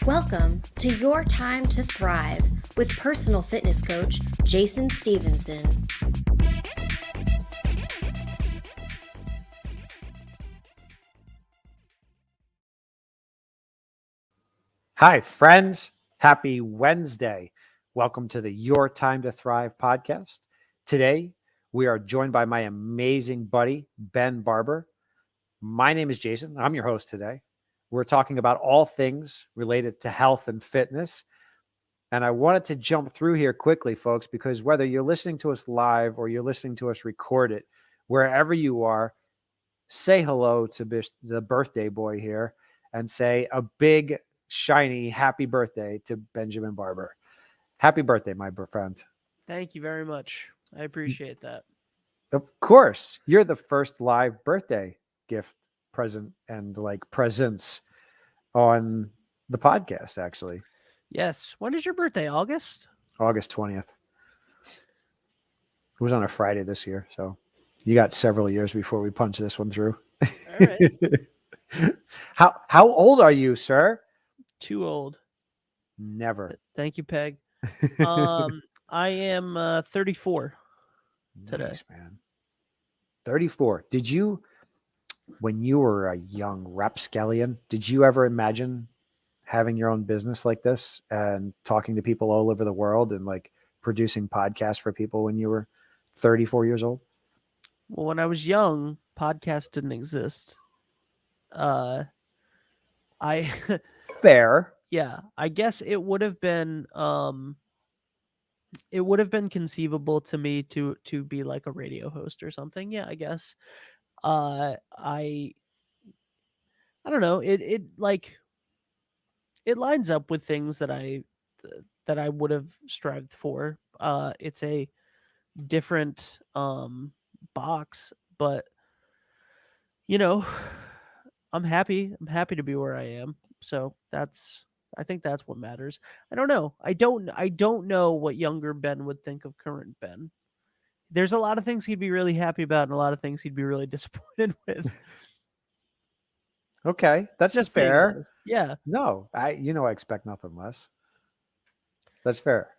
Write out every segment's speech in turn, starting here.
Welcome to Your Time to Thrive with personal fitness coach Jason Stevenson. Hi, friends. Happy Wednesday. Welcome to the Your Time to Thrive podcast. Today, we are joined by my amazing buddy, Ben Barber. My name is Jason. I'm your host today. We're talking about all things related to health and fitness. And I wanted to jump through here quickly, folks, because whether you're listening to us live or you're listening to us record it, wherever you are, say hello to the birthday boy here and say a big, shiny, happy birthday to Benjamin Barber. Happy birthday, my friend. Thank you very much. I appreciate that. Of course, you're the first live birthday gift present and like presents on the podcast, actually. Yes. When is your birthday? August? August 20th. It was on a Friday this year, so you got several years before we punch this one through. All right. How old are you, sir? Too old. Never. Thank you, Peg. I am 34 today. Nice, man. 34. Did you, when you were a young rapscallion, did you ever imagine having your own business like this and talking to people all over the world and like producing podcasts for people when you were 34 years old? Well, when I was young, podcasts didn't exist. I Fair. yeah, I guess it would have been conceivable to me to be like a radio host or something. Yeah, I guess. I don't know. It like it lines up with things that I would have strived for. It's a different box, but you know, I'm happy. I'm happy to be where I am. So I think that's what matters. I don't know. I don't know what younger Ben would think of current Ben. There's a lot of things he'd be really happy about and a lot of things he'd be really disappointed with. Okay, that's Just being fair. honest. Yeah. No, I expect nothing less. That's fair.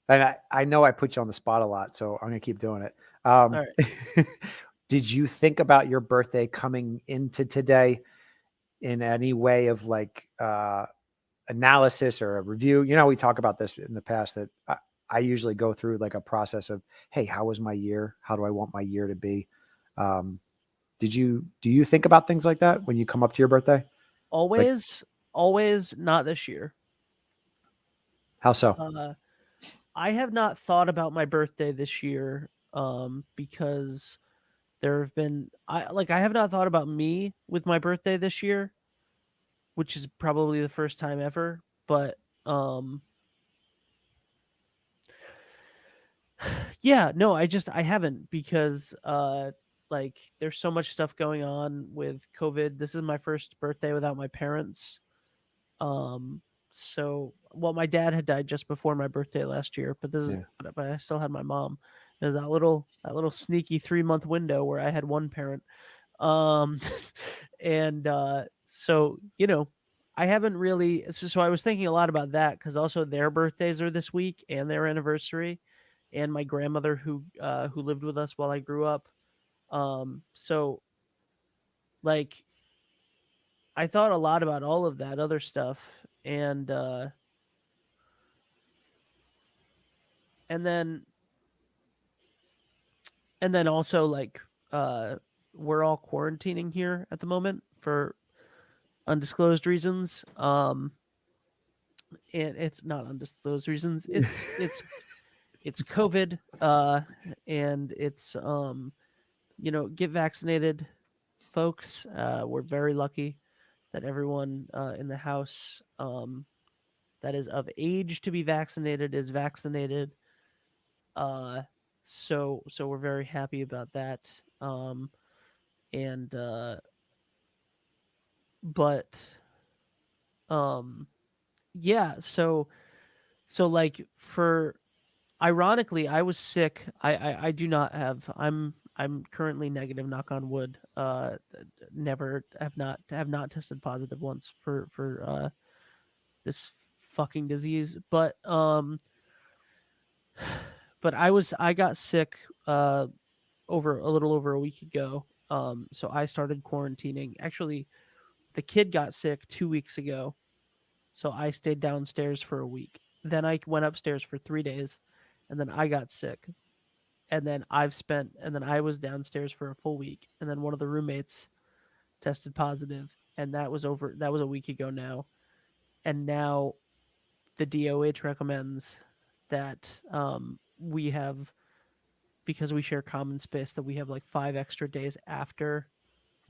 And I know I put you on the spot a lot, so I'm gonna keep doing it. All right. Did you think about your birthday coming into today in any way of like analysis or a review? You know, we talk about this in the past that I usually go through like a process of, hey, how was my year? How do I want my year to be? Do you think about things like that when you come up to your birthday? Like, Always not this year. how so? I have not thought about my birthday this year because there have been I have not thought about me with my birthday this year, which is probably the first time ever, but yeah, no, I haven't because like there's so much stuff going on with COVID. This is my first birthday without my parents. Um so well my dad had died just before my birthday last year, but Yeah. but I still had my mom. There's that little sneaky 3-month window where I had one parent. Um and so, I haven't really so I was thinking a lot about that cuz also their birthdays are this week and their anniversary and my grandmother who lived with us while I grew up. So like I thought a lot about all of that other stuff and then also like we're all quarantining here at the moment for undisclosed reasons. And it's not undisclosed reasons. It's COVID and it's get vaccinated folks. We're very lucky that everyone in the house that is of age to be vaccinated is vaccinated. Uh, so we're very happy about that. And but yeah, so like for ironically, I was sick. I do not have. I'm currently negative, knock on wood. Never have not tested positive once for this fucking disease. But I got sick over a little over a week ago. So I started quarantining. Actually, the kid got sick 2 weeks ago. So I stayed downstairs for a week. Then I went upstairs for 3 days, and then I got sick. And then I was downstairs for a full week, and then one of the roommates tested positive, and that was a week ago now. And now the DOH recommends that we have, because we share common space, that we have like 5 extra days after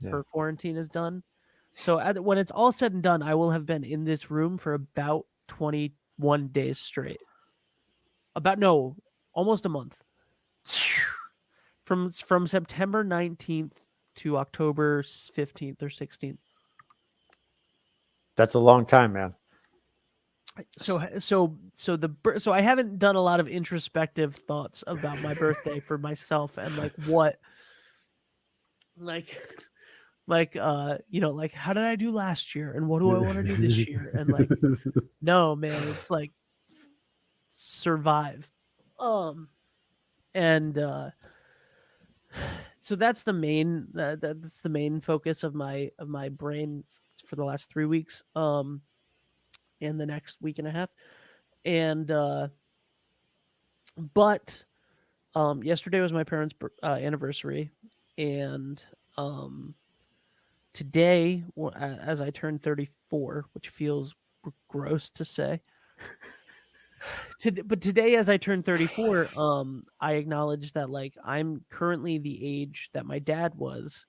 her quarantine is done. So when it's all said and done, I will have been in this room for about 21 days straight. Almost a month. From September 19th to October 15th or 16th. That's a long time, man. So I haven't done a lot of introspective thoughts about my birthday for myself and like what, like how did I do last year and what do I want to do this year, and like no, man, it's like survive. And so that's the main focus of my brain for the last 3 weeks, and the next week and a half. And but yesterday was my parents' anniversary, and today, as I turned 34, which feels gross to say, but today, as I turned 34, I acknowledge that like I'm currently the age that my dad was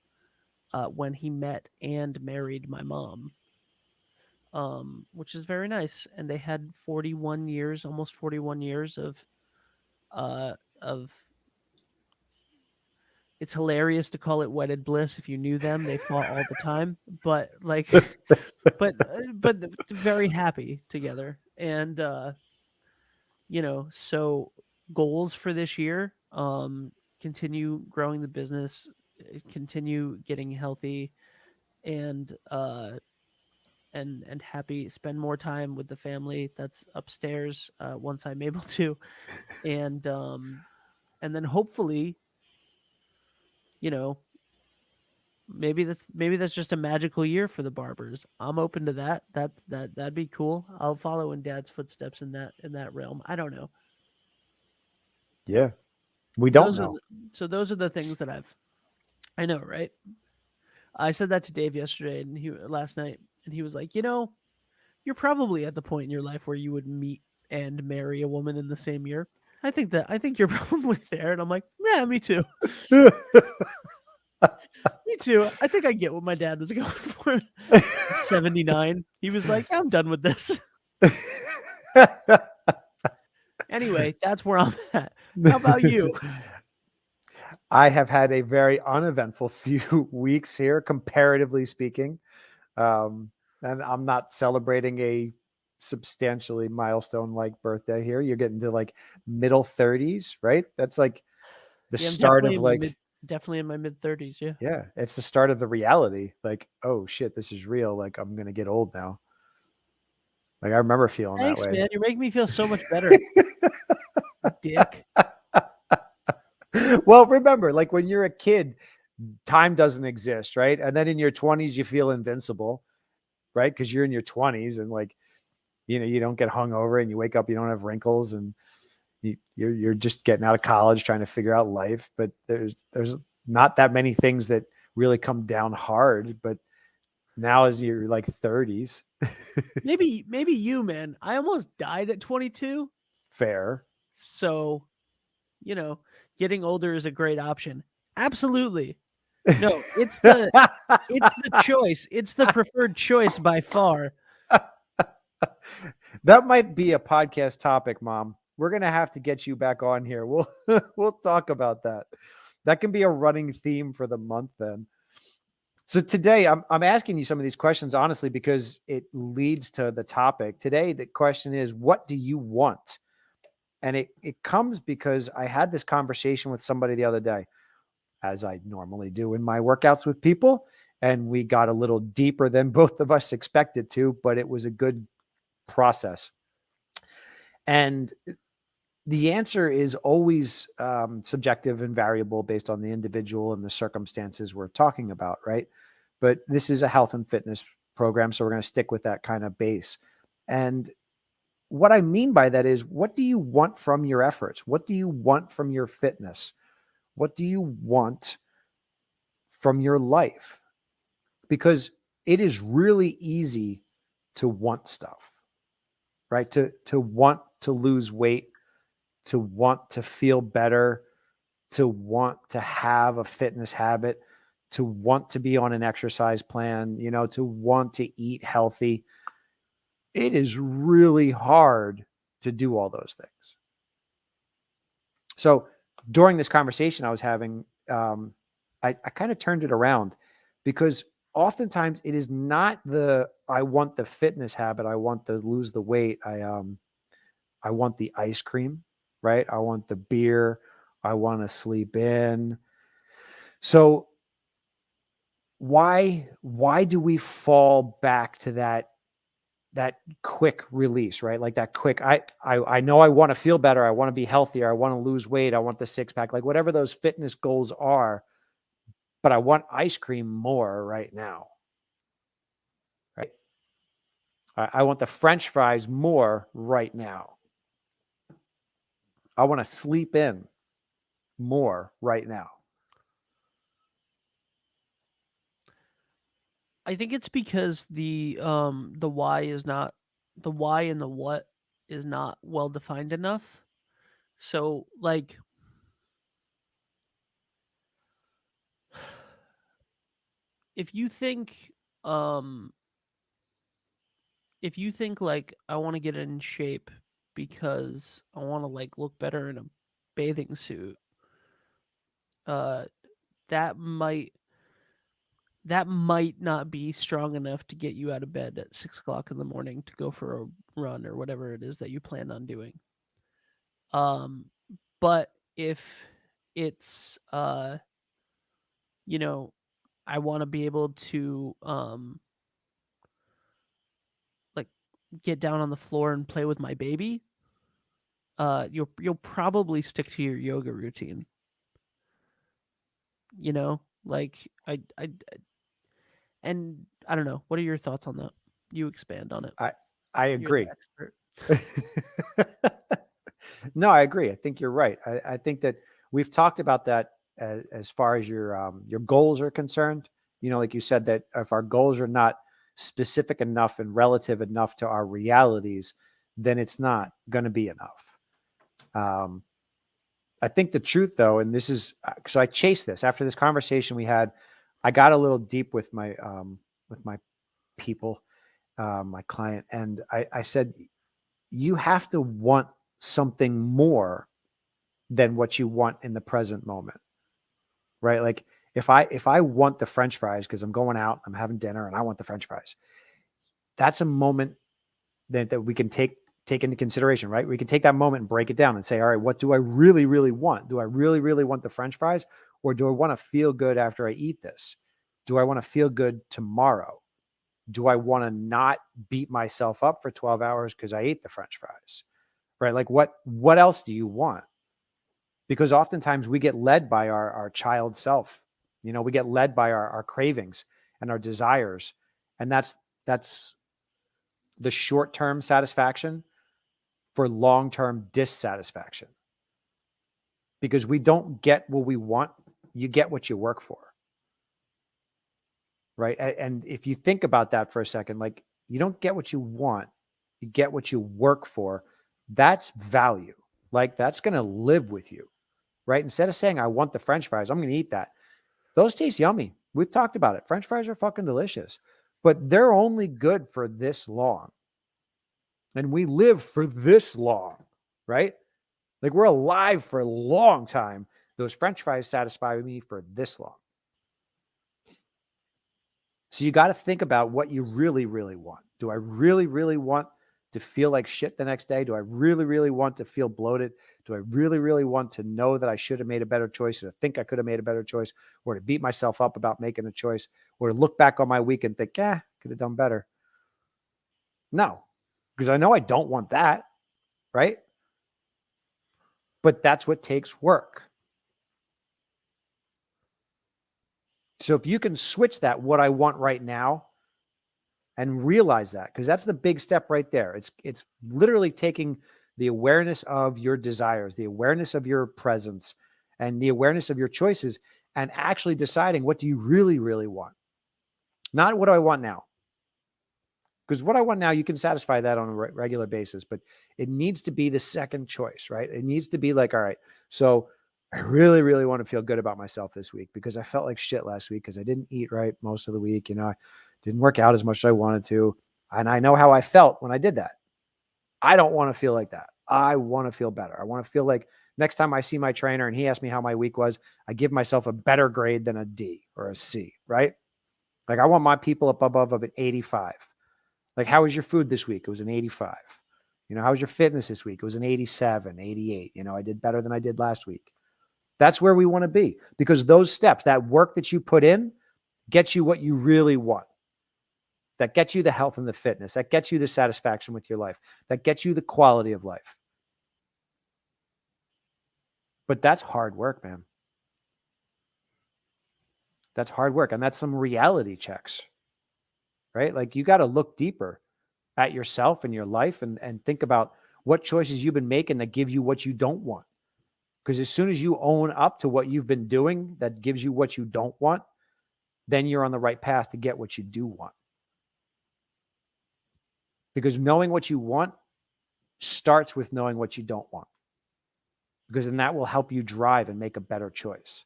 when he met and married my mom, which is very nice. And they had 41 years, almost 41 years of. It's hilarious to call it wedded bliss. If you knew them, they fought all the time, but like, but very happy together. And so goals for this year, continue growing the business, continue getting healthy, and happy, spend more time with the family that's upstairs once I'm able to, and then hopefully, maybe that's just a magical year for the Barbers. I'm open to that. That'd be cool. I'll follow in Dad's footsteps in that realm. I don't know. Yeah, we don't know. Those are the things that I know, right? I said that to Dave yesterday and last night, and he was like, you're probably at the point in your life where you would meet and marry a woman in the same year. I think you're probably there. And I'm like, yeah, me too. Me too. I think I get what my dad was going for. 79. He was like, I'm done with this. Anyway, that's where I'm at. How about you? I have had a very uneventful few weeks here, comparatively speaking. And I'm not celebrating a substantially milestone-like birthday here. You're getting to like middle 30s, right? That's like the start of like... Definitely in my mid 30s. Yeah. Yeah. It's the start of the reality. Like, oh shit, this is real. Like, I'm going to get old now. Like, I remember feeling Thanks, that way. Man. You're making me feel so much better. Dick. Well, remember, like when you're a kid, time doesn't exist, right? And then in your 20s, you feel invincible, right? Because you're in your 20s and like, you don't get hungover and you wake up, you don't have wrinkles, and you're just getting out of college trying to figure out life. But there's not that many things that really come down hard. But now as you're like 30s, maybe you, man, I almost died at 22. Fair. So, getting older is a great option. Absolutely. No, it's the choice. It's the preferred choice by far. That might be a podcast topic, Mom. We're going to have to get you back on here. We'll talk about that. That can be a running theme for the month then. So today I'm asking you some of these questions, honestly, because it leads to the topic. Today, the question is, what do you want? And it comes because I had this conversation with somebody the other day. as I normally do in my workouts with people. And we got a little deeper than both of us expected to, but it was a good process. And the answer is always subjective and variable based on the individual and the circumstances we're talking about, right? But this is a health and fitness program, so we're going to stick with that kind of base. And what I mean by that is, what do you want from your efforts? What do you want from your fitness? What do you want from your life? Because it is really easy to want stuff, right? To want to lose weight, to want to feel better, to want to have a fitness habit, to want to be on an exercise plan, to want to eat healthy. It is really hard to do all those things. So during this conversation I was having, I kind of turned it around, because oftentimes it is not I want the fitness habit, I want to lose the weight, I want the ice cream, right? I want the beer, I want to sleep in. So why do we fall back to that quick release, right? Like that quick, I know I want to feel better, I want to be healthier, I want to lose weight, I want the six pack, like whatever those fitness goals are, but I want ice cream more right now, right? I want the French fries more right now. I want to sleep in more right now. I think it's because the why and the what is not well defined enough. So like if you think like I want to get in shape because I want to like look better in a bathing suit, that might not be strong enough to get you out of bed at 6 o'clock in the morning to go for a run or whatever it is that you plan on doing. But if it's I want to be able to like get down on the floor and play with my baby, you'll probably stick to your yoga routine. Like and I don't know. What are your thoughts on that? You expand on it. I You're the agree. expert. No, I agree. I think you're right. I think that we've talked about that as far as your goals are concerned. Like you said, that if our goals are not specific enough and relative enough to our realities, then it's not going to be enough. I think the truth, though, and this is so I chased this after this conversation we had. I got a little deep with my people, my client, and I said, you have to want something more than what you want in the present moment, right? Like if I want the French fries because I'm going out, I'm having dinner, and I want the French fries, that's a moment that we can take into consideration, right? We can take that moment and break it down and say, all right, what do I really, really want? Do I really, really want the French fries, or do I want to feel good after I eat this? Do I want to feel good tomorrow? Do I want to not beat myself up for 12 hours because I ate the French fries, right? Like what else do you want? Because oftentimes we get led by our child self. We get led by our cravings and our desires. And that's the short-term satisfaction for long-term dissatisfaction. Because we don't get what we want, you get what you work for. Right? And if you think about that for a second, like you don't get what you want, you get what you work for. That's value. Like that's going to live with you, right? Instead of saying, I want the French fries, I'm going to eat that. Those taste yummy. We've talked about it. French fries are fucking delicious, but they're only good for this long. And we live for this long, right? Like we're alive for a long time. Those French fries satisfy me for this long. So you got to think about what you really, really want. Do I really, really want to feel like shit the next day? Do I really, really want to feel bloated? Do I really, really want to know that I should have made a better choice, or to think I could have made a better choice, or to beat myself up about making a choice, or to look back on my week and think, could have done better? No, because I know I don't want that, right? But that's what takes work. So if you can switch that, what I want right now, and realize that, because that's the big step right there. It's literally taking the awareness of your desires, the awareness of your presence, and the awareness of your choices, and actually deciding, what do you really, really want? Not what do I want now? Because what I want now, you can satisfy that on a regular basis, but it needs to be the second choice, right? It needs to be like, all right, so I really, really want to feel good about myself this week, because I felt like shit last week because I didn't eat right most of the week. I didn't work out as much as I wanted to. And I know how I felt when I did that. I don't want to feel like that. I want to feel better. I want to feel like next time I see my trainer and he asks me how my week was, I give myself a better grade than a D or a C, right? Like I want my people up above of an 85. Like, how was your food this week? It was an 85. How was your fitness this week? It was an 87, 88. I did better than I did last week. That's where we want to be, because those steps, that work that you put in, gets you what you really want. That gets you the health and the fitness. That gets you the satisfaction with your life. That gets you the quality of life. But that's hard work, man. That's hard work. And that's some reality checks, right? Like you got to look deeper at yourself and your life and think about what choices you've been making that give you what you don't want. Because as soon as you own up to what you've been doing that gives you what you don't want, then you're on the right path to get what you do want. Because knowing what you want starts with knowing what you don't want. Because then that will help you drive and make a better choice.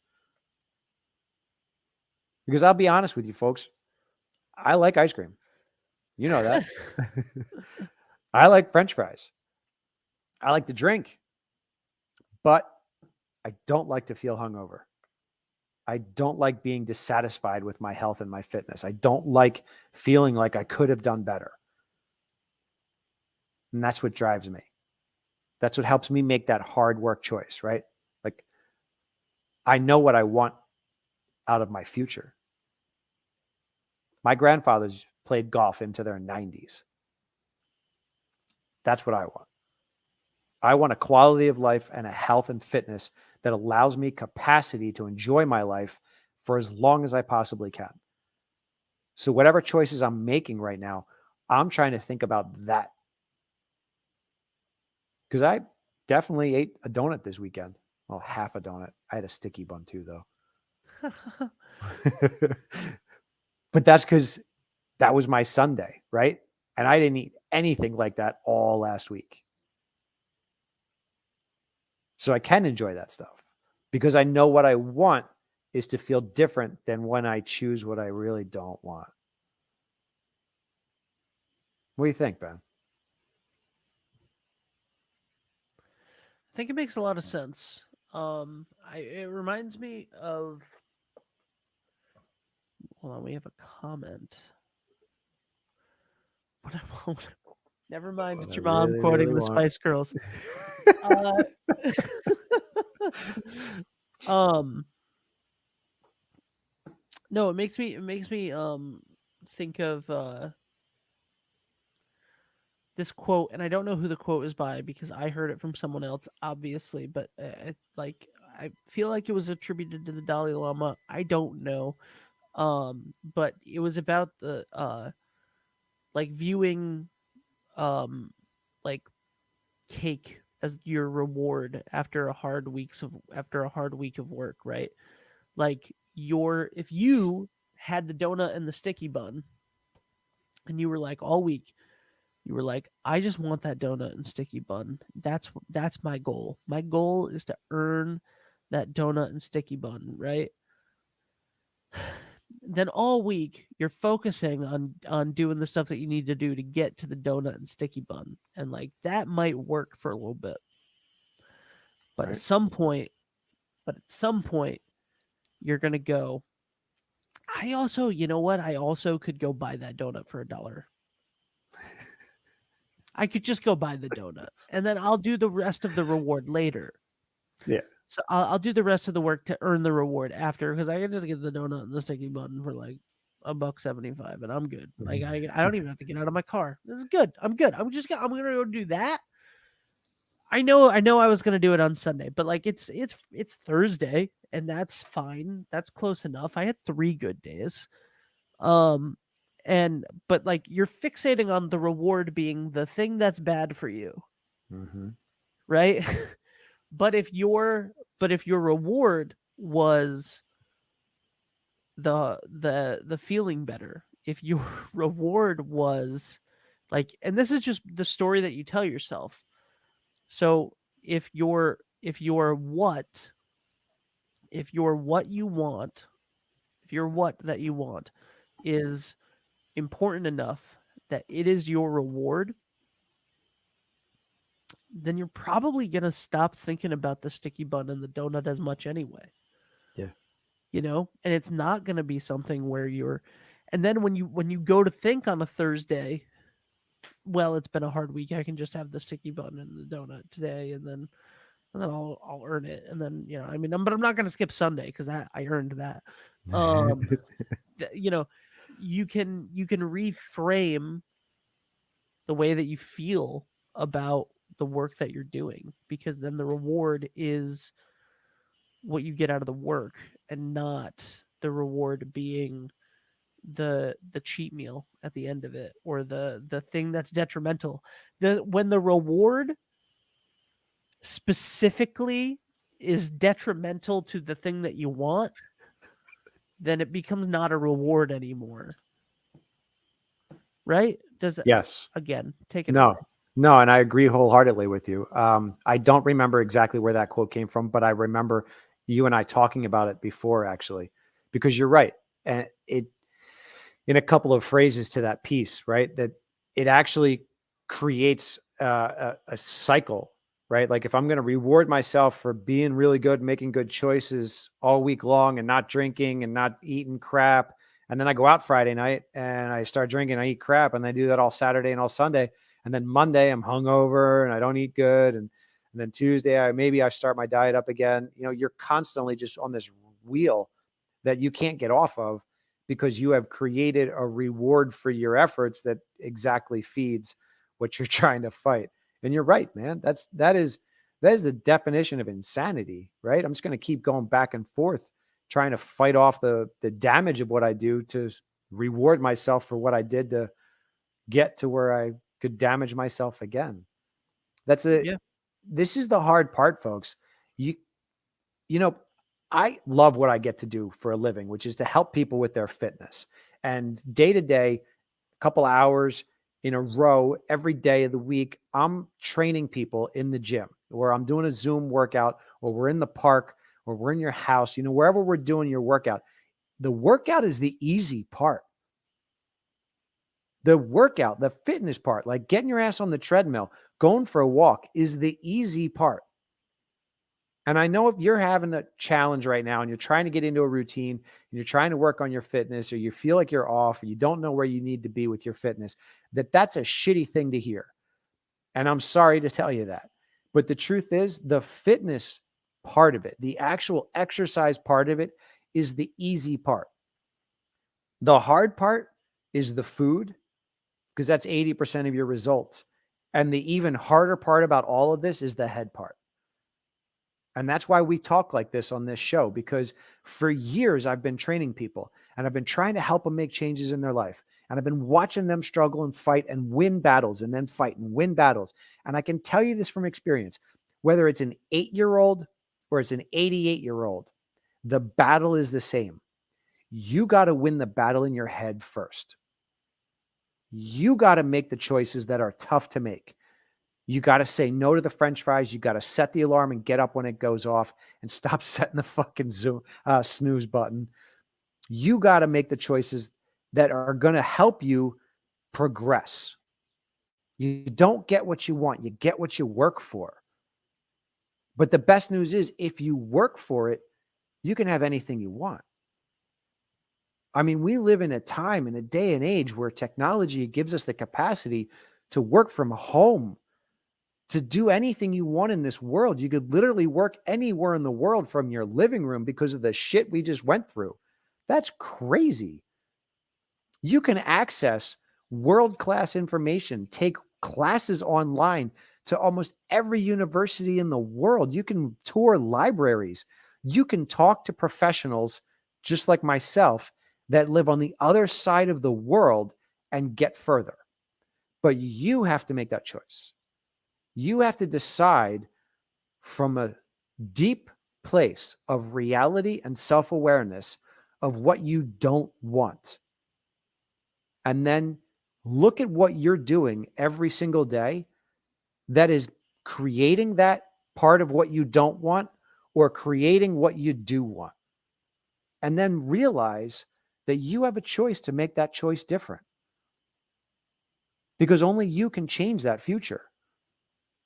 Because I'll be honest with you, folks, I like ice cream. You know that. I like French fries. I like to drink. But I don't like to feel hungover. I don't like being dissatisfied with my health and my fitness. I don't like feeling like I could have done better. And that's what drives me. That's what helps me make that hard work choice, right? Like, I know what I want out of my future. My grandfathers played golf into their 90s. That's what I want. I want a quality of life and a health and fitness that allows me capacity to enjoy my life for as long as I possibly can. So whatever choices I'm making right now, I'm trying to think about that. Because I definitely ate a donut this weekend. Well, half a donut. I had a sticky bun too, though. But that's because that was my Sunday, right? And I didn't eat anything like that all last week. So I can enjoy that stuff because I know what I want is to feel different than when I choose what I really don't want. What do you think, Ben? I think it makes a lot of sense. It reminds me of. Hold on, we have a comment. But I won't. Never mind. It's your mom quoting the Spice Girls. No, it makes me think of this quote, and I don't know who the quote is by because I heard it from someone else, obviously, but I feel like it was attributed to the Dalai Lama. I don't know, but it was about the viewing like cake as your reward after a hard week of work, right? Like if you had the donut and the sticky bun, and you were like all week. You were like, I just want that donut and sticky bun. That's my goal. My goal is to earn that donut and sticky bun, right? Then all week you're focusing on doing the stuff that you need to do to get to the donut and sticky bun. And like that might work for a little bit. But Right. at some point you're going to go, you know what? I also could go buy that donut for $1. I could just go buy the donut, and then I'll do the rest of the reward later. Yeah. So I'll do the rest of the work to earn the reward after, because I can just get the donut and the sticky button for like $1.75, and I'm good. Like I don't even have to get out of my car. This is good. I'm good. I'm gonna go do that. I know I was gonna do it on Sunday, but like it's Thursday, and that's fine. That's close enough. I had 3 good days. But like you're fixating on the reward being the thing that's bad for you, Mm-hmm. right? But if your reward was the feeling better, if your reward was like, and this is just the story that you tell yourself. So if your what you want, if your what that you want is important enough that it is your reward, then you're probably going to stop thinking about the sticky bun and the donut as much anyway. Yeah. You know, and it's not going to be something where and then when you go to think on a Thursday, well, it's been a hard week, I can just have the sticky bun and the donut today, and then I'll earn it. And then, you know, I mean, but I'm not going to skip Sunday because I earned that. You know, you can reframe the way that you feel about the work that you're doing, because then the reward is what you get out of the work, and not the reward being the cheat meal at the end of it, or the thing that's detrimental. When the reward specifically is detrimental to the thing that you want, then it becomes not a reward anymore. Right? Does it? Yes. Again, take it No. away. No, and I agree wholeheartedly with you. I don't remember exactly where that quote came from, but I remember you and I talking about it before, actually, because you're right. And it, in a couple of phrases to that piece, right, that it actually creates a cycle, right? Like if I'm going to reward myself for being really good, making good choices all week long and not drinking and not eating crap, and then I go out Friday night and I start drinking, I eat crap, and I do that all Saturday and all Sunday. And then Monday I'm hungover and I don't eat good. And then Tuesday, maybe I start my diet up again. You know, you're constantly just on this wheel that you can't get off of, because you have created a reward for your efforts that exactly feeds what you're trying to fight. And you're right, man. That is the definition of insanity, right? I'm just going to keep going back and forth, trying to fight off the damage of what I do to reward myself for what I did to get to where I could damage myself again. That's it. Yeah. This is the hard part, folks. You know, I love what I get to do for a living, which is to help people with their fitness. And day to day, a couple hours in a row, every day of the week, I'm training people in the gym, or I'm doing a Zoom workout, or we're in the park, or we're in your house, you know, wherever we're doing your workout. The workout is the easy part. The workout, the fitness part, like getting your ass on the treadmill, going for a walk, is the easy part. And I know if you're having a challenge right now and you're trying to get into a routine and you're trying to work on your fitness, or you feel like you're off, or you don't know where you need to be with your fitness, that's a shitty thing to hear. And I'm sorry to tell you that. But the truth is, the fitness part of it, the actual exercise part of it, is the easy part. The hard part is the food, because that's 80% of your results. And the even harder part about all of this is the head part. And that's why we talk like this on this show, because for years I've been training people and I've been trying to help them make changes in their life. And I've been watching them struggle and fight and win battles, and then fight and win battles. And I can tell you this from experience, whether it's an 8-year-old or it's an 88-year-old, the battle is the same. You got to win the battle in your head first. You got to make the choices that are tough to make. You got to say no to the French fries. You got to set the alarm and get up when it goes off, and stop setting the fucking snooze button. You got to make the choices that are going to help you progress. You don't get what you want. You get what you work for. But the best news is, if you work for it, you can have anything you want. I mean, we live in a time, in a day and age, where technology gives us the capacity to work from home, to do anything you want in this world. You could literally work anywhere in the world from your living room because of the shit we just went through. That's crazy. You can access world-class information, take classes online to almost every university in the world. You can tour libraries. You can talk to professionals just like myself that live on the other side of the world and get further. But you have to make that choice. You have to decide from a deep place of reality and self-awareness of what you don't want. And then look at what you're doing every single day that is creating that part of what you don't want or creating what you do want. And then realize that you have a choice to make that choice different. Because only you can change that future.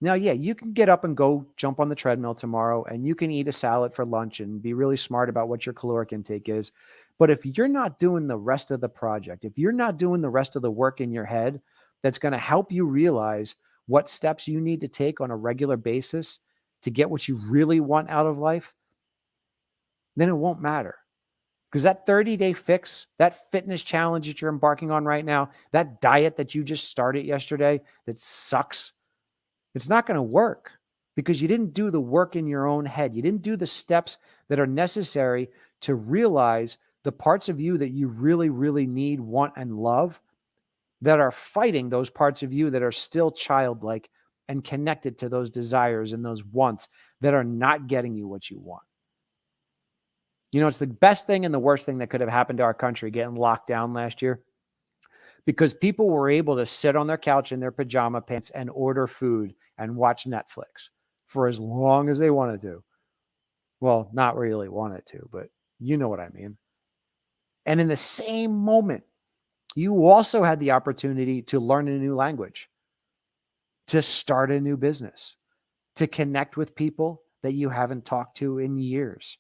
Now, yeah, you can get up and go jump on the treadmill tomorrow, and you can eat a salad for lunch and be really smart about what your caloric intake is. But if you're not doing the rest of the project, if you're not doing the rest of the work in your head that's going to help you realize what steps you need to take on a regular basis to get what you really want out of life, then it won't matter. Because that 30-day fix, that fitness challenge that you're embarking on right now, that diet that you just started yesterday that sucks, it's not going to work because you didn't do the work in your own head. You didn't do the steps that are necessary to realize the parts of you that you really, really need, want, and love that are fighting those parts of you that are still childlike and connected to those desires and those wants that are not getting you what you want. You know, it's the best thing and the worst thing that could have happened to our country getting locked down last year, because people were able to sit on their couch in their pajama pants and order food and watch Netflix for as long as they wanted to. Well, not really wanted to, but you know what I mean. And in the same moment, you also had the opportunity to learn a new language, to start a new business, to connect with people that you haven't talked to in years.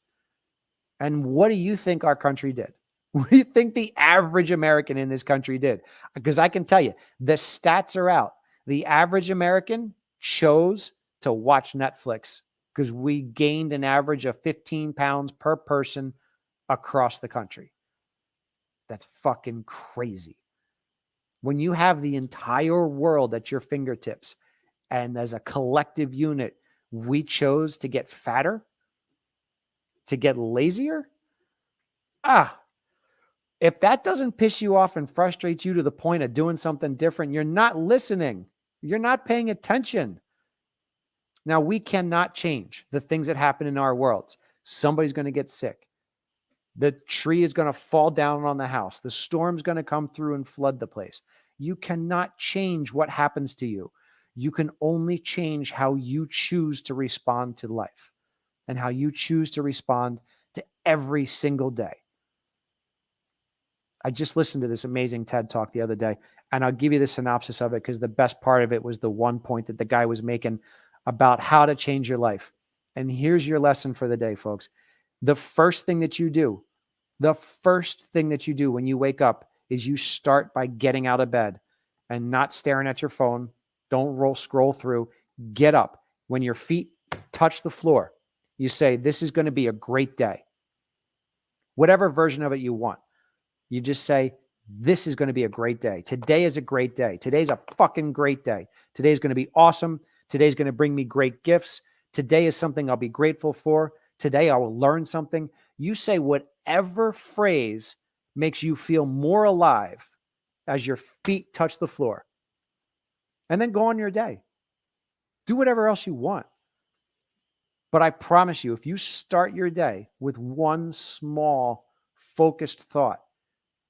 And what do you think our country did? What do you think the average American in this country did? Because I can tell you, the stats are out. The average American chose to watch Netflix because we gained an average of 15 pounds per person across the country. That's fucking crazy. When you have the entire world at your fingertips, and as a collective unit, we chose to get fatter, to get lazier. If that doesn't piss you off and frustrate you to the point of doing something different, you're not listening. You're not paying attention. Now, we cannot change the things that happen in our worlds. Somebody's going to get sick. The tree is going to fall down on the house. The storm's going to come through and flood the place. You cannot change what happens to you. You can only change how you choose to respond to life and how you choose to respond to every single day. I just listened to this amazing TED Talk the other day, and I'll give you the synopsis of it because the best part of it was the one point that the guy was making about how to change your life. And here's your lesson for the day, folks. The first thing that you do when you wake up is you start by getting out of bed and not staring at your phone. Don't scroll through. Get up. When your feet touch the floor, you say, this is going to be a great day. Whatever version of it you want. You just say, this is going to be a great day. Today is a great day. Today's a fucking great day. Today's going to be awesome. Today's going to bring me great gifts. Today is something I'll be grateful for. Today I will learn something. You say whatever phrase makes you feel more alive as your feet touch the floor. And then go on your day. Do whatever else you want. But I promise you, if you start your day with one small focused thought,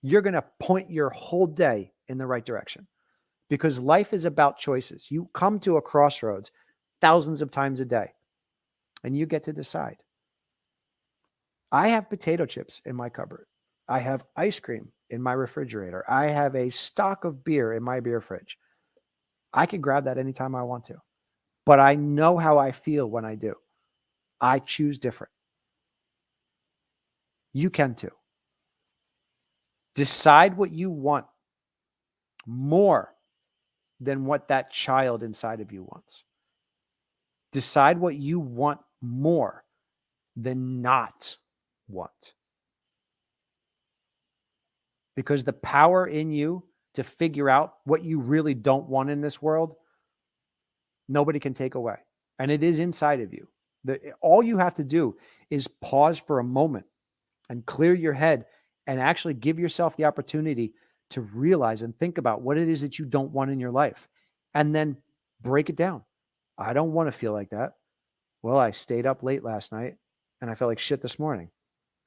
you're going to point your whole day in the right direction, because life is about choices. You come to a crossroads thousands of times a day, and you get to decide. I have potato chips in my cupboard. I have ice cream in my refrigerator. I have a stock of beer in my beer fridge. I can grab that anytime I want to, but I know how I feel when I do. I choose different. You can too. Decide what you want more than what that child inside of you wants. Decide what you want more than not want. Because the power in you to figure out what you really don't want in this world, nobody can take away. And it is inside of you. All you have to do is pause for a moment and clear your head and actually give yourself the opportunity to realize and think about what it is that you don't want in your life. And then break it down. I don't want to feel like that. Well, I stayed up late last night and I felt like shit this morning.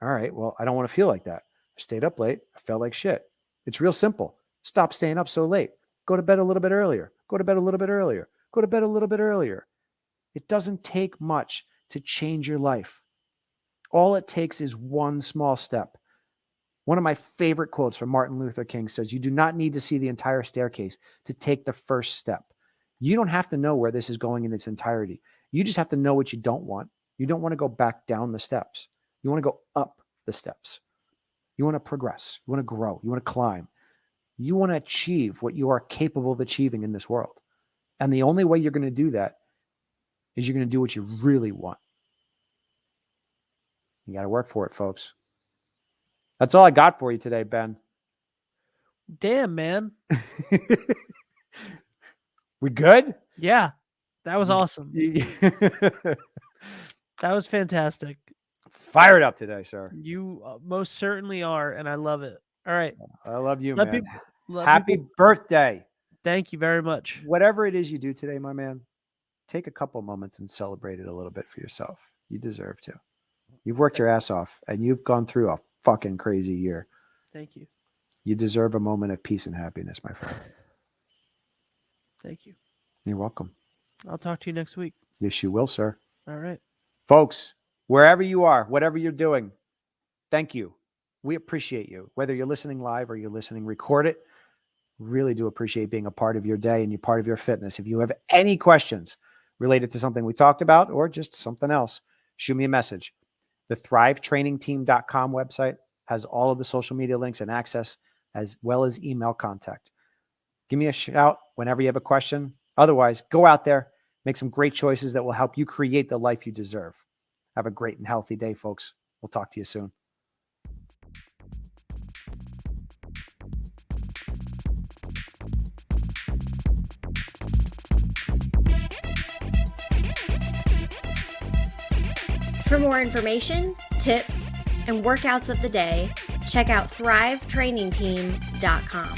All right, well, I don't want to feel like that. I stayed up late. I felt like shit. It's real simple. Stop staying up so late. Go to bed a little bit earlier. Go to bed a little bit earlier. Go to bed a little bit earlier. It doesn't take much to change your life. All it takes is one small step. One of my favorite quotes from Martin Luther King says, "You do not need to see the entire staircase to take the first step." You don't have to know where this is going in its entirety. You just have to know what you don't want. You don't want to go back down the steps. You want to go up the steps. You want to progress. You want to grow. You want to climb. You want to achieve what you are capable of achieving in this world. And the only way you're going to do that is you're going to do what you really want. You got to work for it, folks. That's all I got for you today, Ben. Damn, man. We good? Yeah, that was awesome. That was fantastic. Fired up today, sir. You most certainly are, and I love it. All right. I love you, Let man. let Happy people- birthday. Thank you very much. Whatever it is you do today, my man, take a couple moments and celebrate it a little bit for yourself. You deserve to. You've worked your ass off and you've gone through a fucking crazy year. Thank you. You deserve a moment of peace and happiness, my friend. Thank you. You're welcome. I'll talk to you next week. Yes, you will, sir. All right. Folks, wherever you are, whatever you're doing, thank you. We appreciate you. Whether you're listening live or you're listening recorded, really do appreciate being a part of your day and you're part of your fitness. If you have any questions related to something we talked about or just something else, shoot me a message. The thrivetrainingteam.com website has all of the social media links and access as well as email contact. Give me a shout whenever you have a question. Otherwise, go out there, make some great choices that will help you create the life you deserve. Have a great and healthy day, folks. We'll talk to you soon. For more information, tips, and workouts of the day, check out thrivetrainingteam.com.